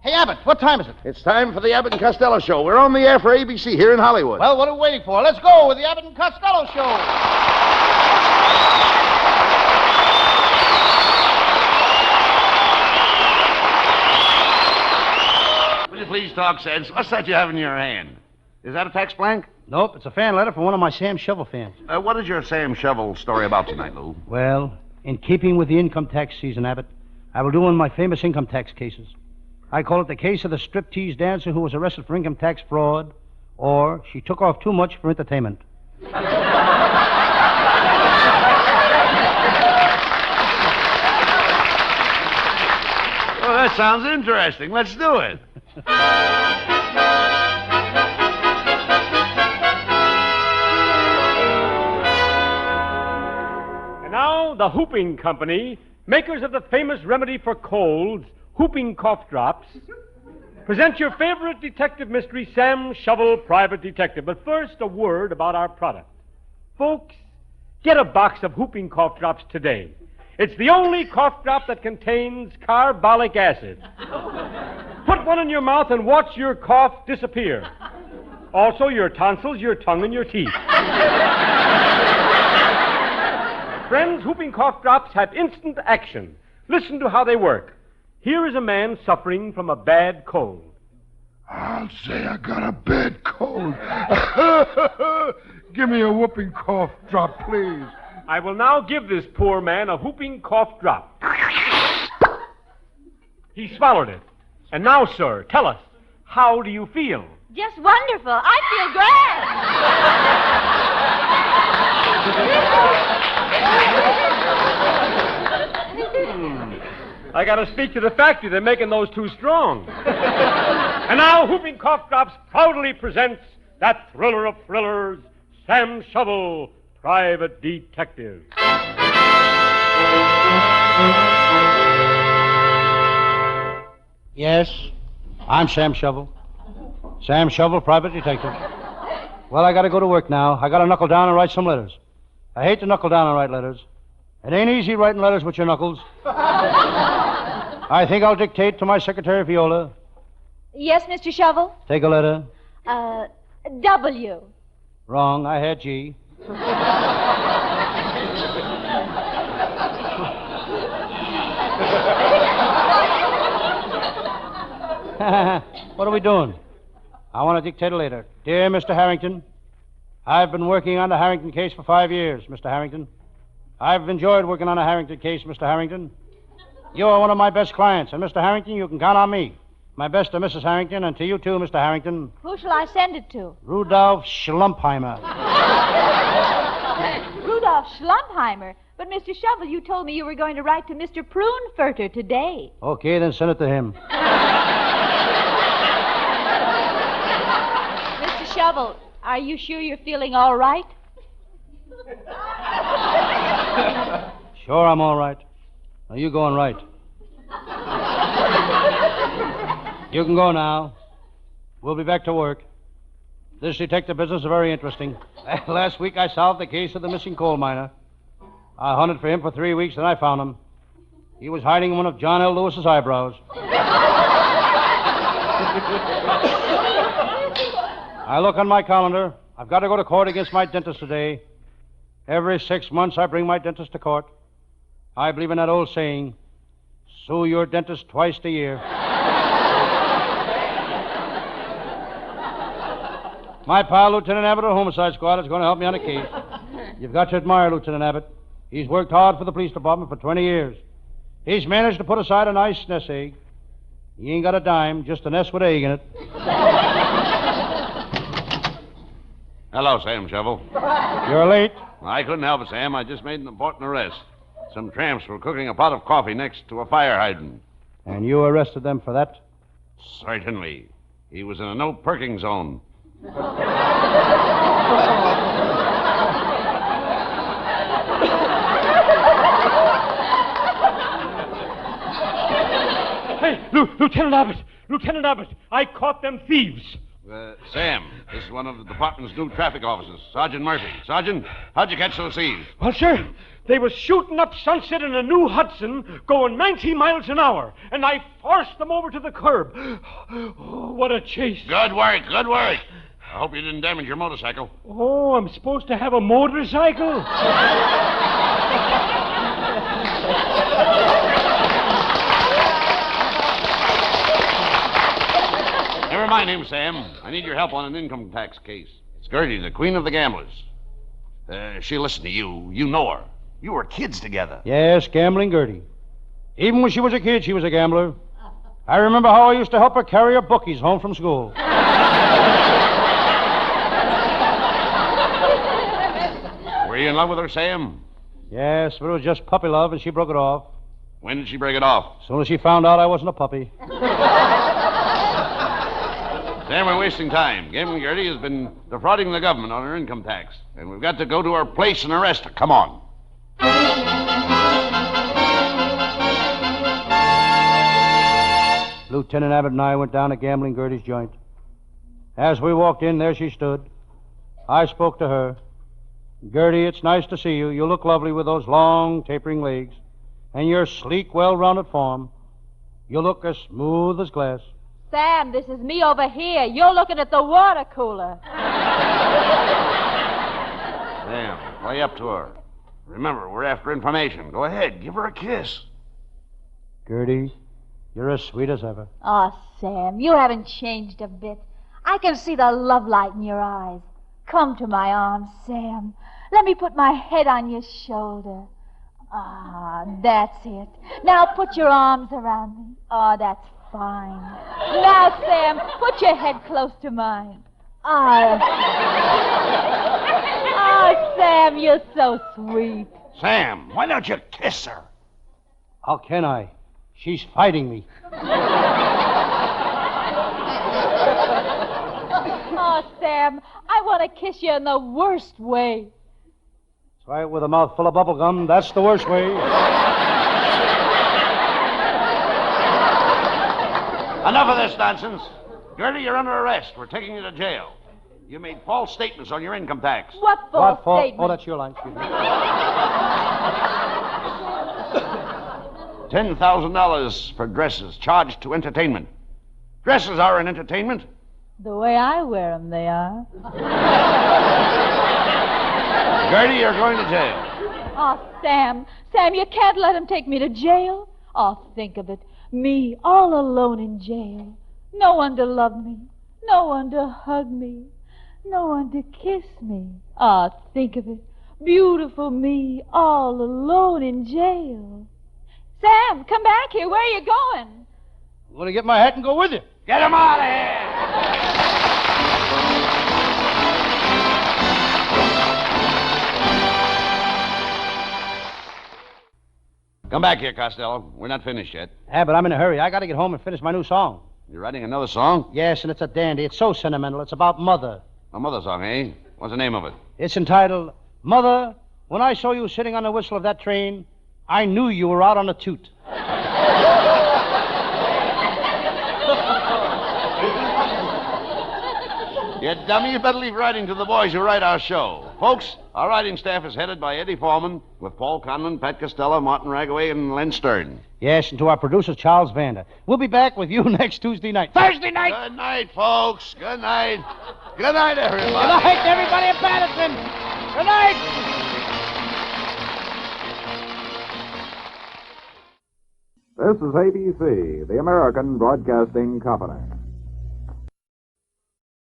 Hey, Abbott, what time is it? It's time for the Abbott and Costello Show. We're on the air for ABC here in Hollywood. Well, what are we waiting for? Let's go with the Abbott and Costello Show. Will you please talk sense? What's that you have in your hand? Is that a tax blank? Nope, it's a fan letter from one of my Sam Shovel fans. What is your Sam Shovel story about tonight, Lou? Well, in keeping with the income tax season, Abbott, I will do one of my famous income tax cases. I call it the case of the striptease dancer who was arrested for income tax fraud, or she took off too much for entertainment. Well, that sounds interesting. Let's do it. And now, the Whooping Company, makers of the famous remedy for colds, Whooping Cough Drops, present your favorite detective mystery, Sam Shovel, Private Detective. But first, a word about our product. Folks, get a box of Whooping Cough Drops today. It's the only cough drop that contains carbolic acid. Put one in your mouth and watch your cough disappear. Also, your tonsils, your tongue, and your teeth. Friends, Whooping Cough Drops have instant action. Listen to how they work. Here is a man suffering from a bad cold. I'll say I got a bad cold. Give me a whooping cough drop, please. I will now give this poor man a whooping cough drop. He swallowed it. And now, sir, tell us, how do you feel? Just wonderful. I feel great. I got to speak to the factory. They're making those too strong. And now, Whooping Cough Drops proudly presents that thriller of thrillers, Sam Shovel, Private Detective. Yes, I'm Sam Shovel. Sam Shovel, Private Detective. Well, I got to go to work now. I got to knuckle down and write some letters. I hate to knuckle down and write letters. It ain't easy writing letters with your knuckles. I think I'll dictate to my secretary, Viola. Yes, Mr. Shovel? Take a letter. W. Wrong. I had G. What are we doing? I want to dictate a letter. Dear Mr. Harrington, I've been working on the Harrington case for 5 years, Mr. Harrington. I've enjoyed working on a Harrington case, Mr. Harrington. You are one of my best clients, and Mr. Harrington, you can count on me. My best to Mrs. Harrington, and to you too, Mr. Harrington. Who shall I send it to? Rudolph Schlumpheimer. Rudolph Schlumpheimer? But, Mr. Shovel, you told me you were going to write to Mr. Pruneferter today. Okay, then send it to him. Mr. Shovel, are you sure you're feeling all right? Sure, I'm all right. Now, you go and write. You can go now. We'll be back to work. This detective business is very interesting. Last week I solved the case of the missing coal miner. I hunted for him for 3 weeks, and I found him. He was hiding in one of John L. Lewis's eyebrows. I look on my calendar. I've got to go to court against my dentist today. Every 6 months I bring my dentist to court. I believe in that old saying, sue your dentist twice a year. My pal, Lieutenant Abbott of the Homicide Squad, is going to help me on a case. You've got to admire Lieutenant Abbott. He's worked hard for the police department for 20 years. He's managed to put aside a nice nest egg. He ain't got a dime, just a nest with egg in it. Hello, Sam Shovel. You're late. I couldn't help it, Sam. I just made an important arrest. Some tramps were cooking a pot of coffee next to a fire hydrant. And you arrested them for that? Certainly. He was in a no perking zone. Hey, Lieutenant Abbott! Lieutenant Abbott! I caught them thieves. Sam, this is one of the department's new traffic officers, Sergeant Murphy. Sergeant, how'd you catch those thieves? Well, sir, they was shooting up Sunset in a new Hudson going 90 miles an hour, and I forced them over to the curb. Oh, what a chase. Good work, good work. I hope you didn't damage your motorcycle. Oh, I'm supposed to have a motorcycle? Never mind him, Sam. I need your help on an income tax case. It's Gertie, the queen of the gamblers. She'll listen to you. You know her. You were kids together. Yes, gambling Gertie. Even when she was a kid, she was a gambler. I remember how I used to help her carry her bookies home from school. Were you in love with her, Sam? Yes, but it was just puppy love, and she broke it off. When did she break it off? As soon as she found out I wasn't a puppy. Sam, we're wasting time. Gambling Gertie has been defrauding the government on her income tax, and we've got to go to her place and arrest her. Come on. Lieutenant Abbott and I went down to Gambling Gertie's joint. As we walked in, there she stood. I spoke to her. Gertie, it's nice to see you. You look lovely with those long, tapering legs. And your sleek, well-rounded form. You look as smooth as glass. Sam, this is me over here. You're looking at the water cooler. Sam, play up to her. Remember, we're after information. Go ahead, give her a kiss. Gertie, you're as sweet as ever. Oh, Sam, you haven't changed a bit. I can see the love light in your eyes. Come to my arms, Sam. Let me put my head on your shoulder. Ah, that's it. Now put your arms around me. Oh, that's fine. Now, Sam, put your head close to mine. Ah, Sam, you're so sweet. Sam, why don't you kiss her? How can I? She's fighting me. Oh, Sam, I want to kiss you in the worst way. Try it with a mouth full of bubble gum. That's the worst way. Enough of this nonsense. Gertie, you're under arrest. We're taking you to jail. You made false statements on your income tax. What false statement? Oh, that's your line. Excuse me. $10,000 for dresses charged to entertainment. Dresses are an entertainment. The way I wear them, they are. Gertie, you're going to jail. Oh, Sam, you can't let him take me to jail. Oh, think of it. Me, all alone in jail. No one to love me. No one to hug me. No one to kiss me. Oh, think of it. Beautiful me, all alone in jail. Sam, come back here. Where are you going? I'm going to get my hat and go with you. Get him out of here! Come back here, Costello. We're not finished yet. Abbott, I'm in a hurry. I got to get home and finish my new song. You're writing another song? Yes, and it's a dandy. It's so sentimental. It's about Mother. A mother song, eh? What's the name of it? It's entitled, Mother, when I saw you sitting on the whistle of that train, I knew you were out on a toot. You dummy, you better leave writing to the boys who write our show. Folks, our writing staff is headed by Eddie Foreman, with Paul Conlon, Pat Costello, Martin Ragaway, and Len Stern. Yes, and to our producer, Charles Vander. We'll be back with you next Tuesday night. Thursday night! Good night, folks. Good night. Good night, everybody. Good night, everybody at Patterson. Good night! This is ABC, the American Broadcasting Company.